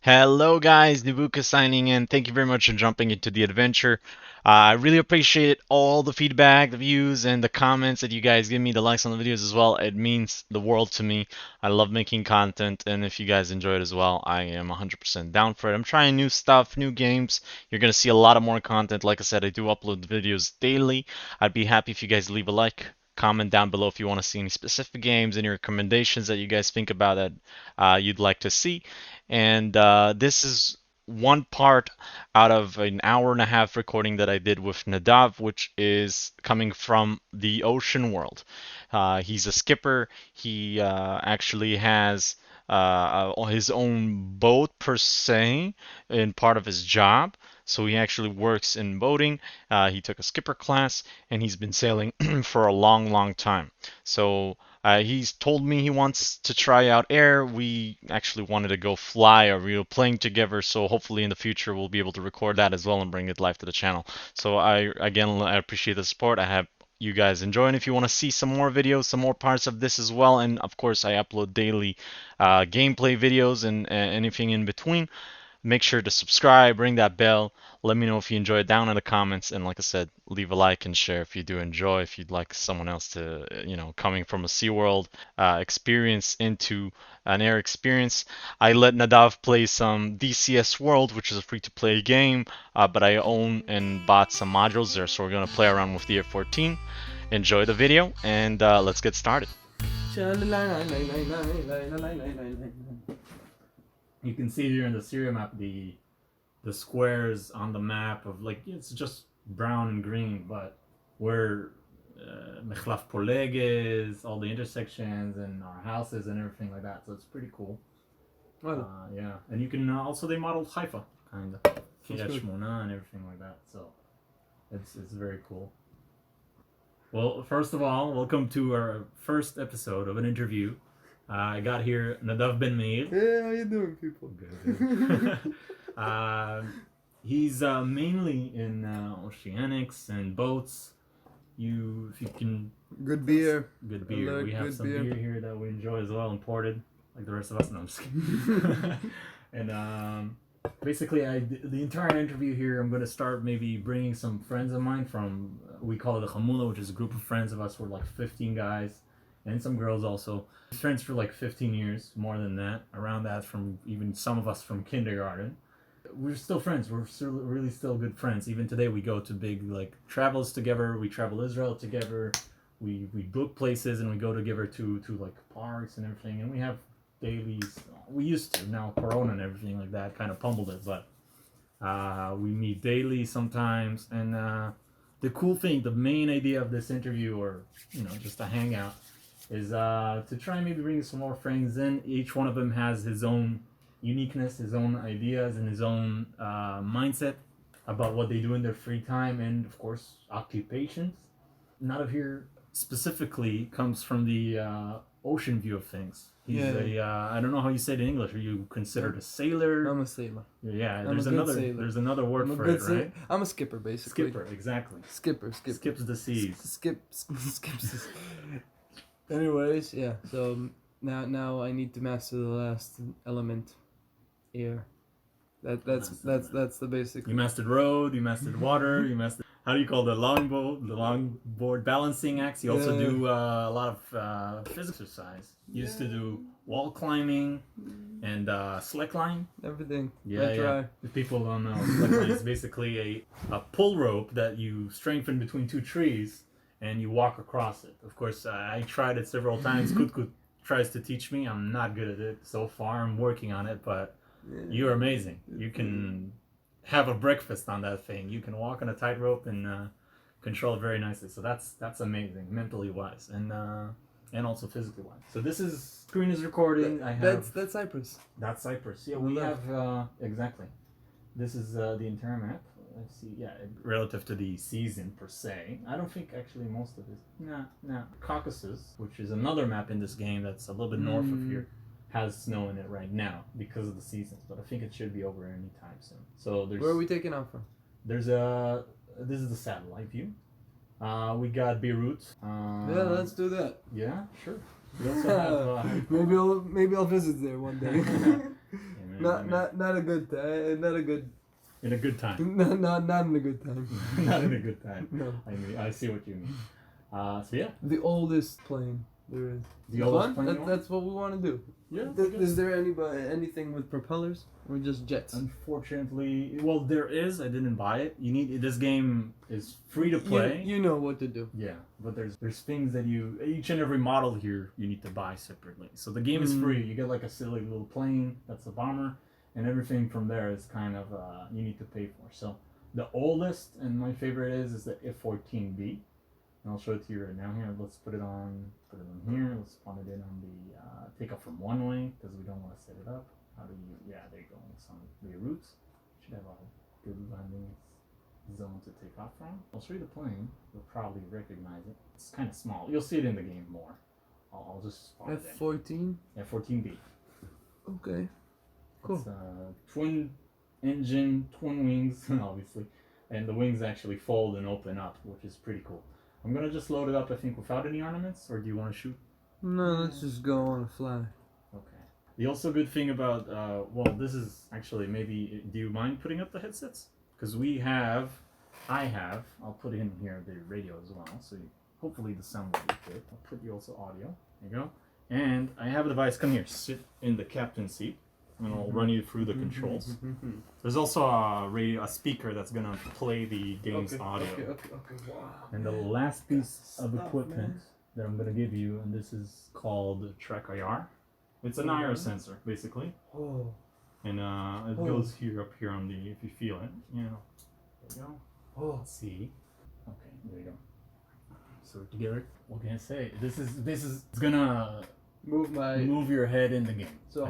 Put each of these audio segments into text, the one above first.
Hello guys, nubbuka signing in. Thank you very much for jumping into the adventure. I really appreciate all the feedback, the views, and the comments that you guys give me, the likes on the videos as well. It means the world to me. I love making content, and if you guys enjoy it as well, I am 100% down for it. I'm trying new stuff, new games. You're going to see a lot of more content. Like I said, I do upload videos daily. I'd be happy if you guys leave a like. Comment down below if you want to see any specific games, any recommendations that you guys think about that you'd like to see. And this is one part out of an hour and a half recording that I did with Nadav, which is coming from the ocean world. He's a skipper. He actually has his own boat per se in part of his job. So he actually works in boating. He took a skipper class and he's been sailing for a long, long time. So he's told me he wants to try out air. We actually wanted to go fly, or we were playing together. So hopefully in the future we'll be able to record that as well and bring it live to the channel. So I appreciate the support. I have you guys enjoy, and if you want to see some more videos, some more parts of this as well, and of course I upload daily gameplay videos and anything in between. Make sure to subscribe, ring that bell. Let me know if you enjoy it down in the comments. And like I said, leave a like and share if you do enjoy. If you'd like someone else to, coming from a SeaWorld experience into an air experience. I let Nadav play some DCS World, which is a free to play game, but I own and bought some modules there. So we're going to play around with the Air 14. Enjoy the video and let's get started. You can see here in the serial map the squares on the map of, like, it's just brown and green, but where Mechlaf Poleg is, all the intersections and our houses and everything like that. So it's pretty cool. Yeah, and you can also, they modeled Haifa kind of, Kiryat Shmona and everything like that. So it's very cool. Well, first of all, welcome to our first episode of an interview. I got here Nadav Ben Meir. Hey, how you doing, people? Good. He's mainly in oceanics and boats. If you can. Good beer. Good beer. We have some beer here that we enjoy as well, imported, like the rest of us. No, I'm just kidding. And basically, the entire interview here, I'm going to start maybe bringing some friends of mine from, we call it the Chamula, which is a group of friends of us. We're like 15 guys and some girls also. Friends for like 15 years, more than that, around that, from even some of us from kindergarten. We're still friends. We're still, really still good friends. Even today, we go to big like travels together. We travel Israel together. We book places and we go together to like parks and everything. And we have dailies. We used to. Now Corona and everything like that kind of pummeled it, but we meet daily sometimes. And the cool thing, the main idea of this interview, or just a hangout, is to try and maybe bring some more friends in. Each one of them has his own uniqueness, his own ideas, and his own mindset about what they do in their free time, and of course occupations. Nadav here specifically comes from the ocean view of things. He's I don't know how you say it in English. Are you considered a sailor? I'm a sailor. Yeah, I'm there's another word for it, right? I'm a skipper, basically. Skipper, exactly. Skipper. Skips the seas. Skips. Anyways, yeah. So now I need to master the last element, air. That's the basic. You mastered road. You mastered water. You mastered. How do you call the longboard balancing acts? You also do a lot of physical exercise. You used to do wall climbing and slackline. Everything. Yeah. If people don't know, slackline is basically a pull rope that you strengthen between two trees and you walk across it. Of course, I tried it several times. Kutkut tries to teach me. I'm not good at it so far. I'm working on it, but you're amazing. You can have a breakfast on that thing. You can walk on a tightrope and control it very nicely. So that's amazing, mentally wise, and also physically wise. So this is screen is recording. I have that's Cyprus. That's Cyprus. Yeah, we have exactly. This is the entire map. Let's see. Yeah, relative to the season per se, I don't think actually most of this. Nah. Caucasus, which is another map in this game that's a little bit north of here, has snow in it right now because of the seasons, but I think it should be over anytime soon. So there's. Where are we taking off from? This is the satellite view. We got Beirut. Yeah, let's do that. Yeah, sure. We also have maybe I'll visit there one day. Not a good time. Not a good. In a good time. Not in a good time. Not in a good time. No. I see what you mean. So yeah. The oldest plane there is. The oldest plane you want? That's what we want to do. Yeah. Is there anything with propellers or just jets? Unfortunately, well, there is. I didn't buy it. This game is free to play. You know what to do. Yeah, but there's things that each and every model here you need to buy separately. So the game is free. You get like a silly little plane that's a bomber, and everything from there is kind of you need to pay for. So the oldest and my favorite is the F-14B. And I'll show it to you right now. Here, let's put it on here. Let's spawn it in on the takeoff from one way because we don't want to set it up. How do you? Yeah, there you go. It's on the routes. Should have a good landing zone to take off from. I'll show you the plane. You'll probably recognize it. It's kind of small. You'll see it in the game more. I'll just spawn it in. F-14. F-14B. Okay. Cool. It's twin engine, twin wings, obviously, and the wings actually fold and open up, which is pretty cool. I'm gonna just load it up, I think, without any ornaments, or do you want to shoot? No, let's just go on a fly. Okay. The also good thing about, well, this is actually maybe, do you mind putting up the headsets? Because I'll put in here the radio as well, so hopefully the sound will be good. I'll put you also audio. There you go. And I have a device, come here, sit in the captain's seat, and I'll run you through the controls. There's also a speaker that's gonna play the game's audio. Okay. Wow. And the last piece of equipment that I'm gonna give you, and this is called Track IR. It's an IR sensor, basically. Oh. And it goes up here on the, if you feel it, there you go. Oh. Let's see. Okay, there you go. So together, what can I say? This is it's gonna move your head in the game. So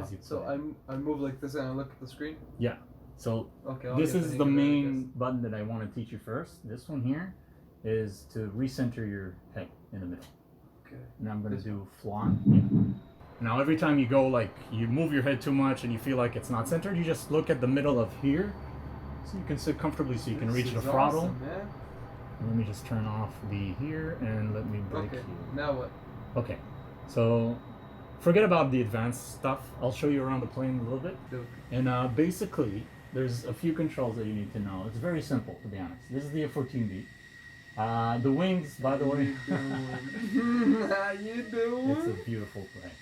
I move like this and I look at the screen. Yeah. So okay, this is the main button that I want to teach you first. This one here is to recenter your head in the middle. Okay. And I'm gonna do fly. Yeah. Now every time you go, like you move your head too much and you feel like it's not centered, you just look at the middle of here, so you can sit comfortably, so you can reach the throttle. Awesome, man. Let me just turn off the here and let me brake here. Now what? Okay, so forget about the advanced stuff. I'll show you around the plane a little bit. And basically, there's a few controls that you need to know. It's very simple, to be honest. This is the F-14B. The wings, by the way. How you doing? It's a beautiful plane.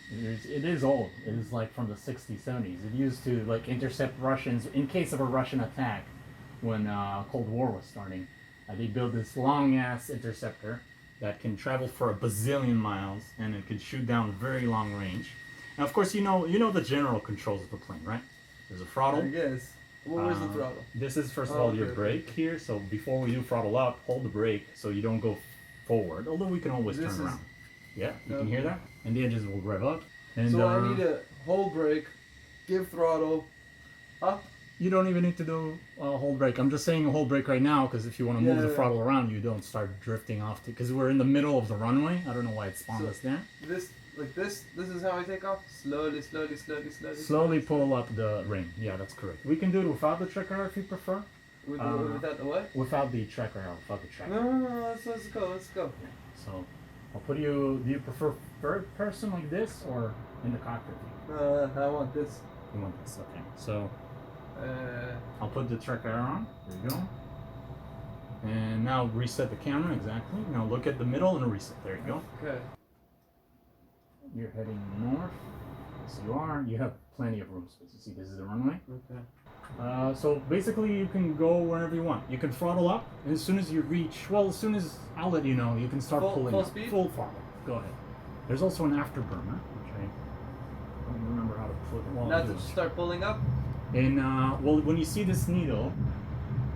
It is old. It is like from the 60s, 70s. It used to like intercept Russians in case of a Russian attack when Cold War was starting. They built this long-ass interceptor that can travel for a bazillion miles, and it can shoot down very long range. And of course, you know the general controls of the plane, right? There's a throttle. Yes. Where's the throttle? This is first of all your brake here. So before we do throttle up, hold the brake so you don't go forward. Although we can always turn around. Yeah, you can hear that, and the engines will rev up. And so I need to hold brake, give throttle, up. You don't even need to do a hold brake. I'm just saying a hold brake right now because if you want to move the throttle around, you don't start drifting off. Because we're in the middle of the runway. I don't know why it spawned us there. This is how I take off? Slowly. Slowly pull up the ring. Yeah, that's correct. We can do it without the tracker if you prefer. Without the what? Without the tracker. No, let's go. Yeah. So, I'll put you. Do you prefer third person like this or in the cockpit? I want this. You want this? Okay. So, I'll put the tracker on. There you go. And now reset the camera exactly. Now look at the middle and reset. There you go. Okay. You're heading north. Yes, you are. You have plenty of room space. You see, this is the runway. Okay. So basically, you can go wherever you want. You can throttle up, and as soon as you reach, well, as soon as I'll let you know, you can start pulling full up. speed? Full throttle. Go ahead. There's also an afterburner, which I don't remember how to put. Well, now to just start pulling up. And well, when you see this needle,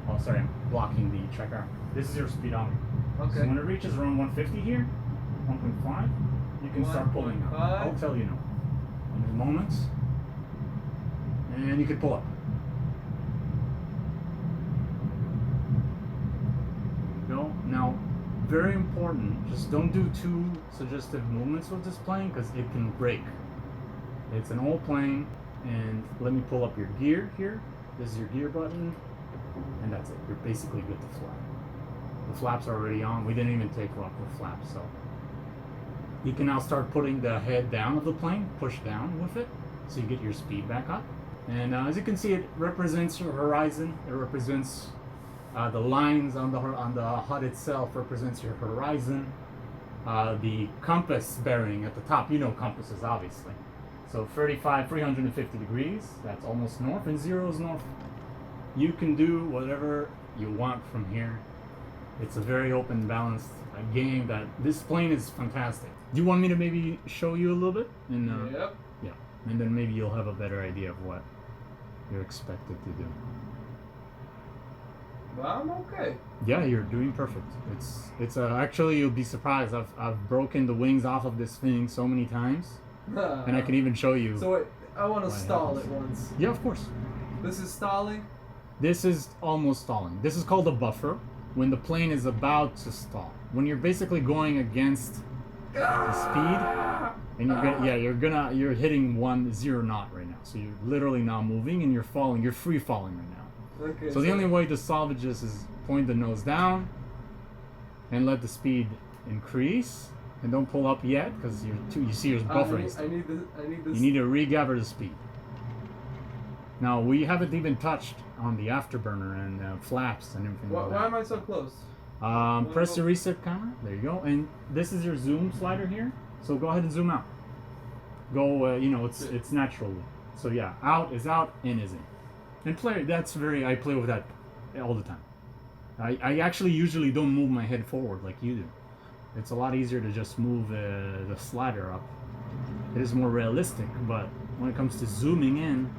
oh, sorry, I'm blocking the tracker. This is your speedometer. Okay. So when it reaches around 150 here, 1.5. You can start pulling up. I'll tell you now in a moment. And you can pull up. There you go. Now, very important, just don't do too suggestive movements with this plane because it can break. It's an old plane, and let me pull up your gear here. This is your gear button, and that's it. You're basically good to fly. The flaps are already on. We didn't even take off the flaps, so. You can now start putting the head down of the plane, push down with it, so you get your speed back up. And as you can see, it represents your horizon. It represents the lines on the HUD itself represents your horizon. The compass bearing at the top, you know compasses obviously. So 350 degrees, that's almost north, and 0 is north. You can do whatever you want from here. It's a very open, balanced game. That this plane is fantastic. Do you want me to maybe show you a little bit? And, Yep. Yeah, and then maybe you'll have a better idea of what you're expected to do. Well, I'm okay. Yeah, you're doing perfect. It's actually you'll be surprised. I've broken the wings off of this thing so many times, and I can even show you. So wait, I want to what stall happens. it once. Yeah, of course. This is stalling. This is almost stalling. This is called a buffer when the plane is about to stall. When you're basically going against the speed, and you're hitting 0 knot right now. So you're literally not moving and you're falling. You're free falling right now. Okay. So the only way to salvage this is point the nose down and let the speed increase. And don't pull up yet because you see you're buffering. I need this. You need to regather the speed. Now we haven't even touched on the afterburner and flaps and everything. Why am I so close? Press the reset camera. There you go. And this is your zoom slider here. So go ahead and zoom out. Go. It's naturally. So yeah, out is out, in is in. And play. I play with that all the time. I actually usually don't move my head forward like you do. It's a lot easier to just move the slider up. It is more realistic, but when it comes to zooming in,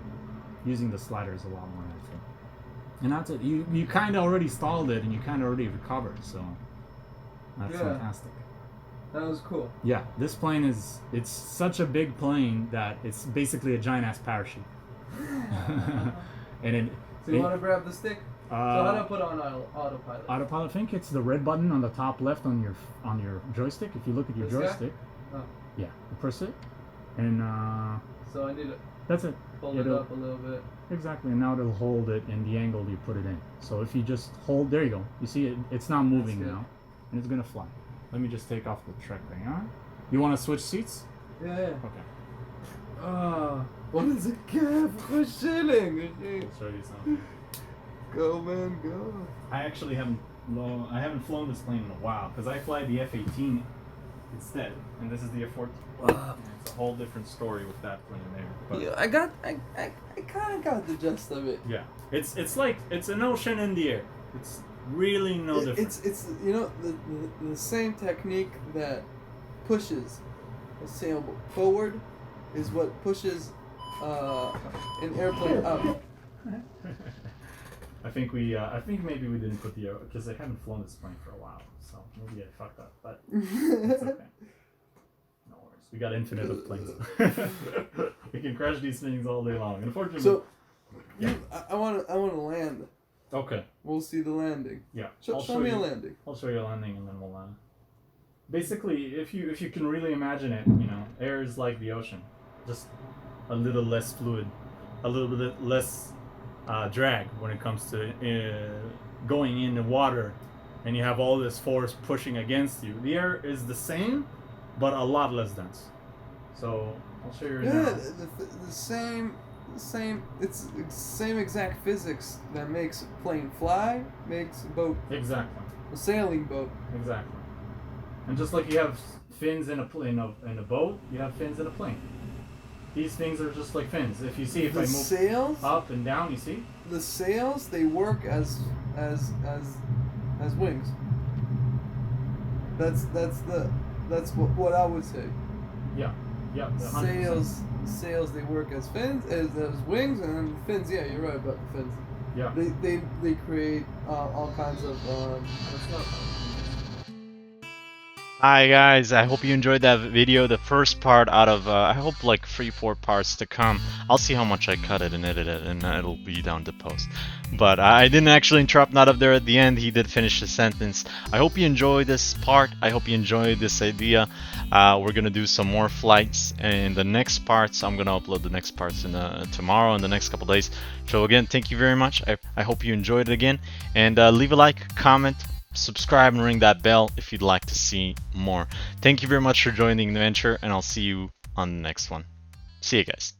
using the slider is a lot more helpful. And that's it. You kind of already stalled it, and you kind of already recovered, so that's fantastic. That was cool. Yeah, this plane it's such a big plane that it's basically a giant ass parachute. And So you want to grab the stick? So how do I put on autopilot? Autopilot, I think it's the red button on the top left on your joystick. If you look at your This guy? joystick, Oh. yeah, you press it, and So I need to that's it. fold it up a little bit. Exactly, and now it'll hold it in the angle you put it in. So if you just hold, there you go. You see it, it's not moving That's good. now, and it's gonna fly. Let me just take off the track thing, alright? You want to switch seats? Yeah. Okay. What is it? For shilling. I'll show you something. Go, man, go. I actually haven't flown this plane in a while because I fly the F-18 instead, and this is the F-14. Wow. It's a whole different story with that plane there. But Yeah, I kind of got the gist of it. yeah, it's like it's an ocean in the air. It's really no different. It's the same technique that pushes a sailboat forward is what pushes an airplane up. I think maybe we didn't put the because I haven't flown this plane for a while, so maybe I fucked up, but it's okay. No worries. We got infinite of planes. We can crash these things all day long. Unfortunately. So, yeah. I want to land. Okay. We'll see the landing. Yeah. Show me a landing. I'll show you a landing, and then we'll. Basically, if you can really imagine it, air is like the ocean, just a little less fluid, a little bit less drag when it comes to going in the water, and you have all this force pushing against you. The air is the same, but a lot less dense. So I'll show you right now. The same. It's the same exact physics that makes a plane fly makes a boat. Exactly. A sailing boat. Exactly. And just like you have fins in a boat, you have fins in a plane. These things are just like fins. If you see, if I move sails, up and down, you see? the sails, they work as wings. That's what I would say. Yeah. Yeah. 100%. Sails they work as fins, as wings, and then the fins. Yeah, you're right about the fins. Yeah. They create all kinds of. Hi guys, I hope you enjoyed that video, the first part out of, I hope like 3-4 parts to come. I'll see how much I cut it and edit it, and it'll be down to post. But I didn't actually interrupt Nadav there at the end, he did finish the sentence. I hope you enjoyed this part, I hope you enjoyed this idea. We're gonna do some more flights in the next parts. I'm gonna upload the next parts in tomorrow in the next couple days. So again, thank you very much, I hope you enjoyed it again. And leave a like, comment, subscribe and ring that bell if you'd like to see more. Thank you very much for joining the adventure, and I'll see you on the next one. See you guys.